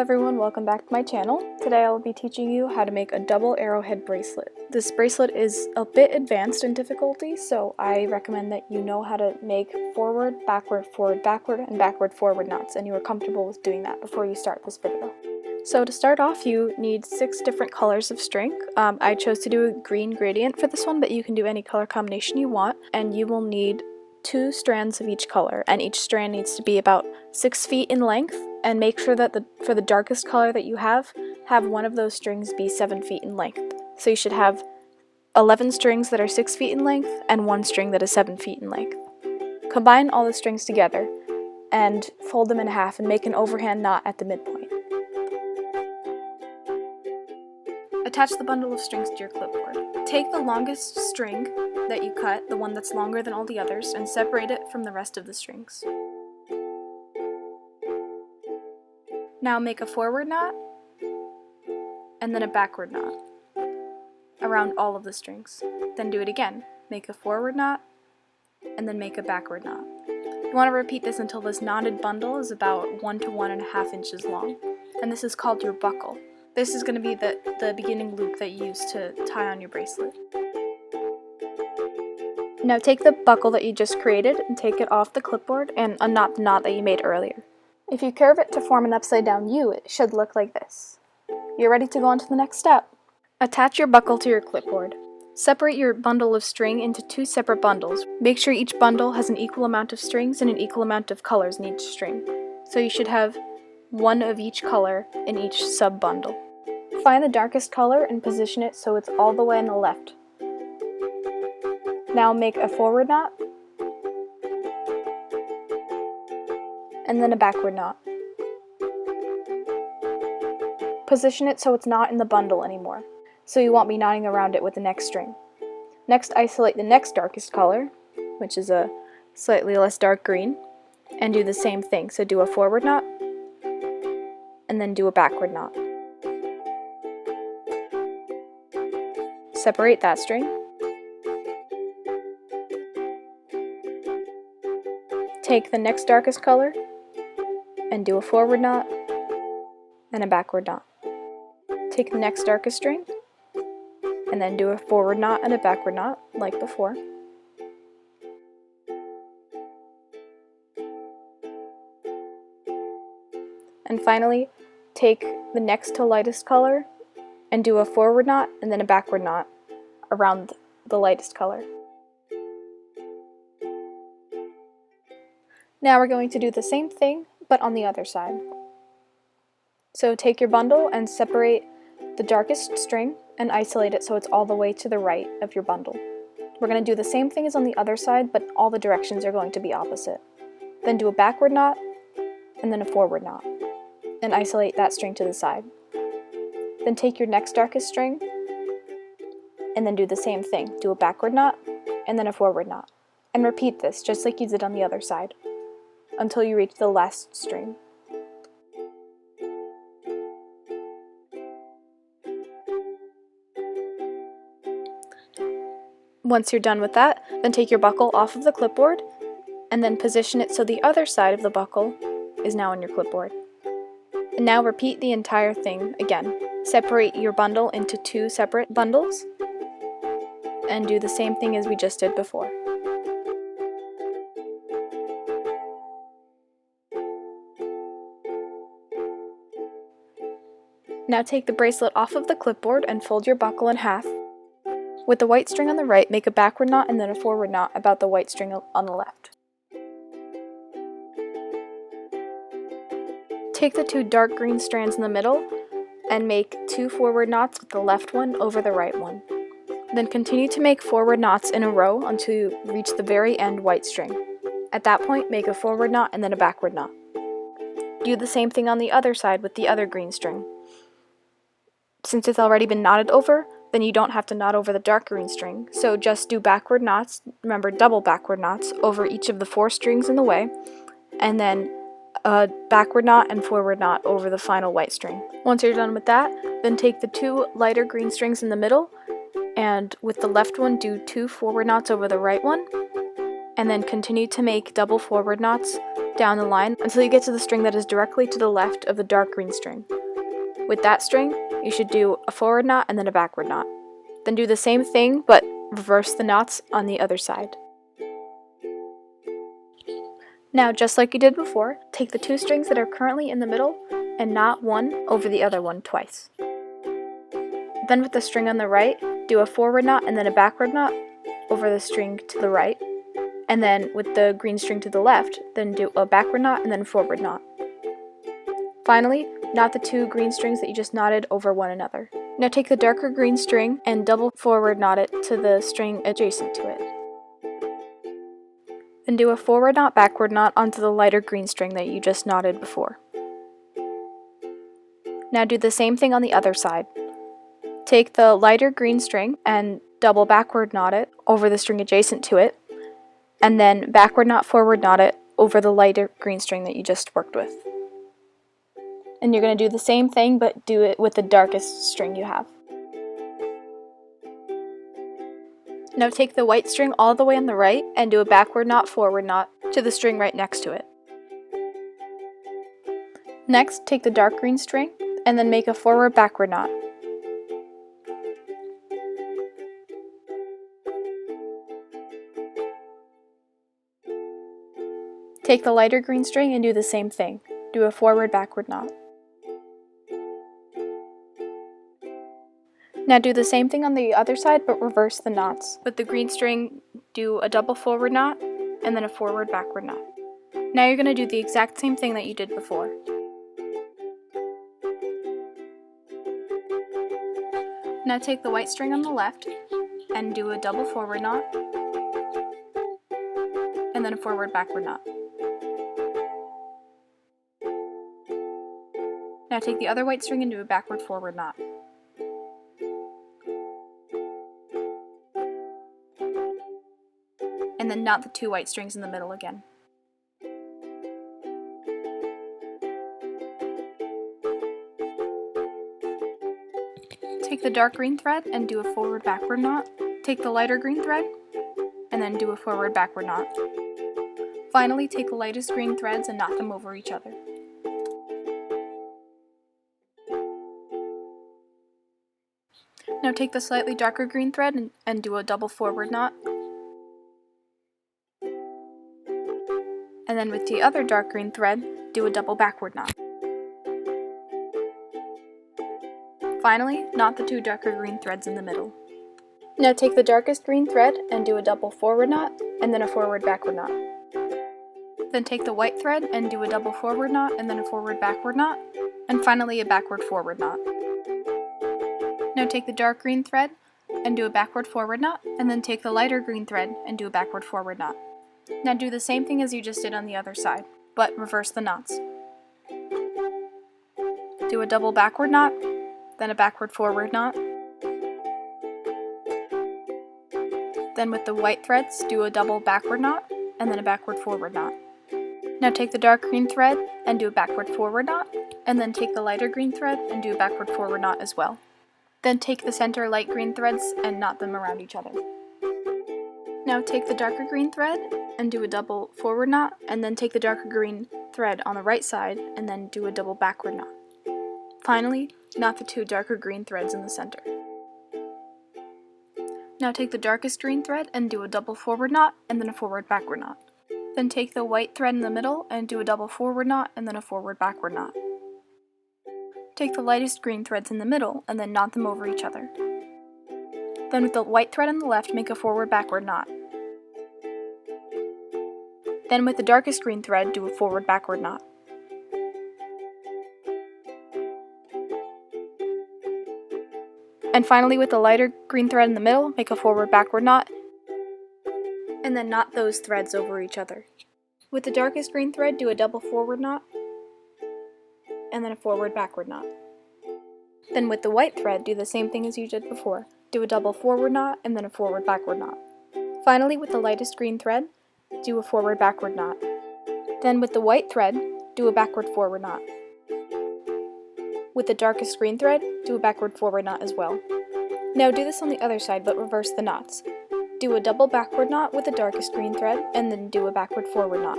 everyone, welcome back to my channel. Today I will be teaching you how to make a double arrowhead bracelet. This bracelet is a bit advanced in difficulty, so I recommend that you know how to make forward, backward, and backward, forward knots, and you are comfortable with doing that before you start this video. So to start off, you need 6 different colors of string. I chose to do a green gradient for this one, but you can do any color combination you want, and you will need 2 strands of each color, and each strand needs to be about 6 feet in length, and make sure that for the darkest color that you have one of those strings be 7 feet in length. So you should have 11 strings that are 6 feet in length and 1 string that is 7 feet in length. Combine all the strings together and fold them in half and make an overhand knot at the midpoint. Attach the bundle of strings to your clipboard. Take the longest string that you cut, the one that's longer than all the others, and separate it from the rest of the strings. Now make a forward knot and then a backward knot around all of the strings. Then do it again. Make a forward knot and then make a backward knot. You want to repeat this until this knotted bundle is about 1 to 1.5 inches long, and this is called your buckle. This is going to be the beginning loop that you use to tie on your bracelet. Now take the buckle that you just created and take it off the clipboard and unknot the knot that you made earlier. If you curve it to form an upside down U, it should look like this. You're ready to go on to the next step. Attach your buckle to your clipboard. Separate your bundle of string into 2 separate bundles. Make sure each bundle has an equal amount of strings and an equal amount of colors in each string. So you should have 1 of each color in each sub-bundle. Find the darkest color and position it so it's all the way on the left. Now make a forward knot, and then a backward knot. Position it so it's not in the bundle anymore, so you won't be knotting around it with the next string. Next, isolate the next darkest color, which is a slightly less dark green, and do the same thing. So do a forward knot, and then do a backward knot. Separate that string. Take the next darkest color and do a forward knot and a backward knot. Take the next darkest string and then do a forward knot and a backward knot like before. And finally, take the next to lightest color and do a forward knot and then a backward knot around the lightest color. Now we're going to do the same thing, but on the other side. So take your bundle and separate the darkest string and isolate it so it's all the way to the right of your bundle. We're going to do the same thing as on the other side, but all the directions are going to be opposite. Then do a backward knot and then a forward knot, and isolate that string to the side. Then take your next darkest string and then do the same thing. Do a backward knot and then a forward knot, and repeat this just like you did on the other side until you reach the last string. Once you're done with that, then take your buckle off of the clipboard and then position it so the other side of the buckle is now on your clipboard. And now repeat the entire thing again. Separate your bundle into 2 separate bundles and do the same thing as we just did before. Now take the bracelet off of the clipboard and fold your buckle in half. With the white string on the right, make a backward knot and then a forward knot about the white string on the left. Take the 2 dark green strands in the middle and make 2 forward knots with the left one over the right one. Then continue to make forward knots in a row until you reach the very end white string. At that point, make a forward knot and then a backward knot. Do the same thing on the other side with the other green string. Since it's already been knotted over, then you don't have to knot over the dark green string, so just do backward knots, remember double backward knots, over each of the 4 strings in the way, and then a backward knot and forward knot over the final white string. Once you're done with that, then take the 2 lighter green strings in the middle, and with the left one do 2 forward knots over the right one, and then continue to make double forward knots down the line until you get to the string that is directly to the left of the dark green string. With that string, you should do a forward knot and then a backward knot. Then do the same thing, but reverse the knots on the other side. Now, just like you did before, take the two strings that are currently in the middle and knot one over the other one twice. Then with the string on the right, do a forward knot and then a backward knot over the string to the right. And then with the green string to the left, then do a backward knot and then a forward knot. Finally, knot the two green strings that you just knotted over one another. Now take the darker green string and double forward knot it to the string adjacent to it. Then do a forward knot, backward knot onto the lighter green string that you just knotted before. Now do the same thing on the other side. Take the lighter green string and double backward knot it over the string adjacent to it, and then backward knot, forward knot it over the lighter green string that you just worked with. And you're going to do the same thing, but do it with the darkest string you have. Now take the white string all the way on the right and do a backward knot, forward knot to the string right next to it. Next, take the dark green string and then make a forward backward knot. Take the lighter green string and do the same thing. Do a forward backward knot. Now do the same thing on the other side, but reverse the knots. With the green string, do a double forward knot and then a forward backward knot. Now you're going to do the exact same thing that you did before. Now take the white string on the left and do a double forward knot and then a forward backward knot. Now take the other white string and do a backward forward knot. And then knot the two white strings in the middle again. Take the dark green thread and do a forward backward knot. Take the lighter green thread and then do a forward backward knot. Finally, take the lightest green threads and knot them over each other. Now take the slightly darker green thread and do a double forward knot. And then with the other dark green thread, do a double backward knot. Finally, knot the two darker green threads in the middle. Now take the darkest green thread and do a double forward knot, and then a forward backward knot. Then take the white thread and do a double forward knot, and then a forward backward knot, and finally a backward forward knot. Now take the dark green thread and do a backward forward knot, and then take the lighter green thread and do a backward forward knot. Now do the same thing as you just did on the other side, but reverse the knots. Do a double backward knot, then a backward forward knot. Then with the white threads, do a double backward knot, and then a backward forward knot. Now take the dark green thread and do a backward forward knot, and then take the lighter green thread and do a backward forward knot as well. Then take the center light green threads and knot them around each other. Now take the darker green thread and do a double forward knot, and then take the darker green thread on the right side and then do a double backward knot. Finally, knot the two darker green threads in the center. Now take the darkest green thread and do a double forward knot and then a forward backward knot. Then take the white thread in the middle and do a double forward knot and then a forward backward knot. Take the lightest green threads in the middle and then knot them over each other. Then with the white thread on the left, make a forward backward knot. Then with the darkest green thread, do a forward backward knot. And finally, with the lighter green thread in the middle, make a forward backward knot, and then knot those threads over each other. With the darkest green thread, do a double forward knot, and then a forward backward knot. Then with the white thread, do the same thing as you did before. Do a double forward knot, and then a forward backward knot. Finally, with the lightest green thread, do a forward backward knot. Then with the white thread, do a backward forward knot. With the darkest green thread, do a backward forward knot as well. Now do this on the other side, but reverse the knots. Do a double backward knot with the darkest green thread, and then do a backward forward knot.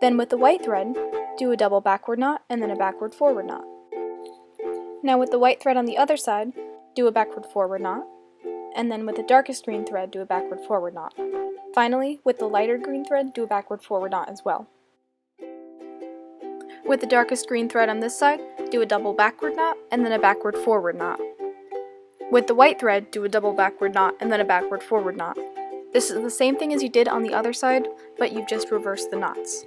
Then with the white thread, do a double backward knot and then a backward forward knot. Now with the white thread on the other side, do a backward forward knot, and then with the darkest green thread, do a backward forward knot. Finally, with the lighter green thread, do a backward forward knot as well. With the darkest green thread on this side, do a double backward knot and then a backward forward knot. With the white thread, do a double backward knot and then a backward forward knot. This is the same thing as you did on the other side, but you've just reversed the knots.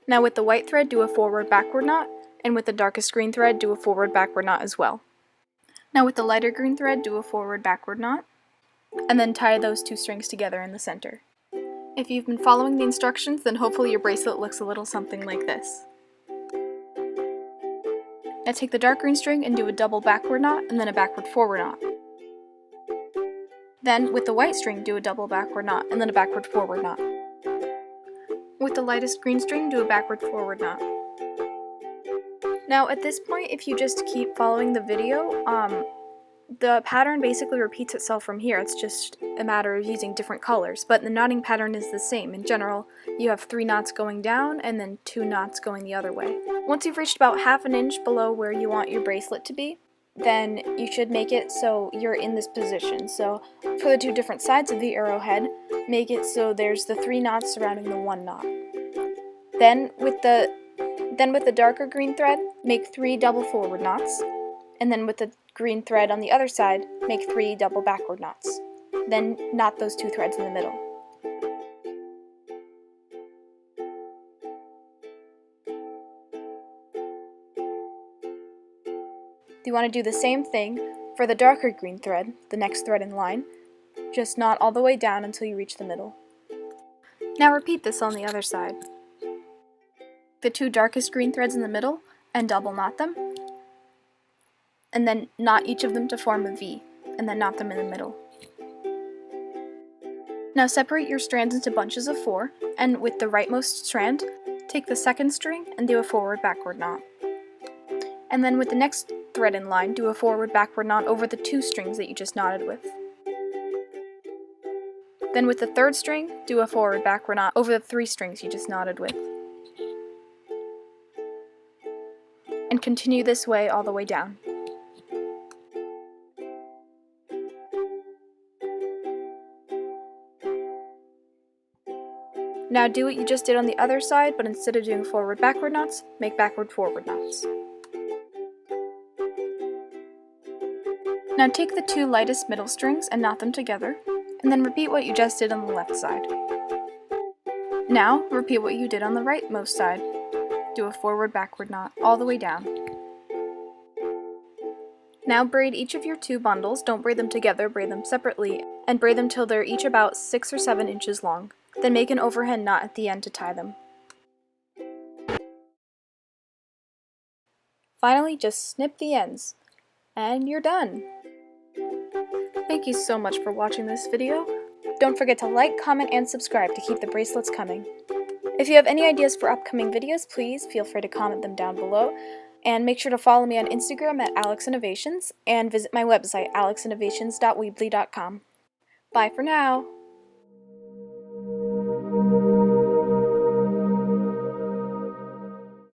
Now with the white thread, do a forward backward knot, and with the darkest green thread, do a forward backward knot as well. Now with the lighter green thread, do a forward backward knot, and then tie those two strings together in the center. If you've been following the instructions, then hopefully your bracelet looks a little something like this. Now take the dark green string and do a double backward knot and then a backward forward knot. Then with the white string, do a double backward knot and then a backward forward knot. With the lightest green string, do a backward forward knot. Now at this point, if you just keep following the video, the pattern basically repeats itself from here. It's just a matter of using different colors, but the knotting pattern is the same. In general, you have 3 knots going down and then 2 knots going the other way. Once you've reached about ½ an inch below where you want your bracelet to be, then you should make it so you're in this position. So for the 2 different sides of the arrowhead, make it so there's the 3 knots surrounding the 1 knot. Then with the darker green thread, make 3 double forward knots, and then with the green thread on the other side, make 3 double backward knots. Then knot those 2 threads in the middle. You want to do the same thing for the darker green thread, the next thread in line, just knot all the way down until you reach the middle. Now repeat this on the other side. The 2 darkest green threads in the middle and double knot them, and then knot each of them to form a V, and then knot them in the middle. Now separate your strands into bunches of 4, and with the rightmost strand, take the second string and do a forward backward knot. And then with the next thread in line, do a forward backward knot over the 2 strings that you just knotted with. Then with the third string, do a forward backward knot over the 3 strings you just knotted with. And continue this way all the way down. Now do what you just did on the other side, but instead of doing forward backward knots, make backward forward knots. Now take the 2 lightest middle strings and knot them together, and then repeat what you just did on the left side. Now repeat what you did on the rightmost side. Do a forward backward knot all the way down. Now braid each of your 2 bundles. Don't braid them together, braid them separately, and braid them till they're each about 6 or 7 inches long. Then make an overhand knot at the end to tie them. Finally, just snip the ends, and you're done! Thank you so much for watching this video. Don't forget to like, comment, and subscribe to keep the bracelets coming. If you have any ideas for upcoming videos, please feel free to comment them down below. And make sure to follow me on Instagram at alexinnovations and visit my website alexinnovations.weebly.com. Bye for now!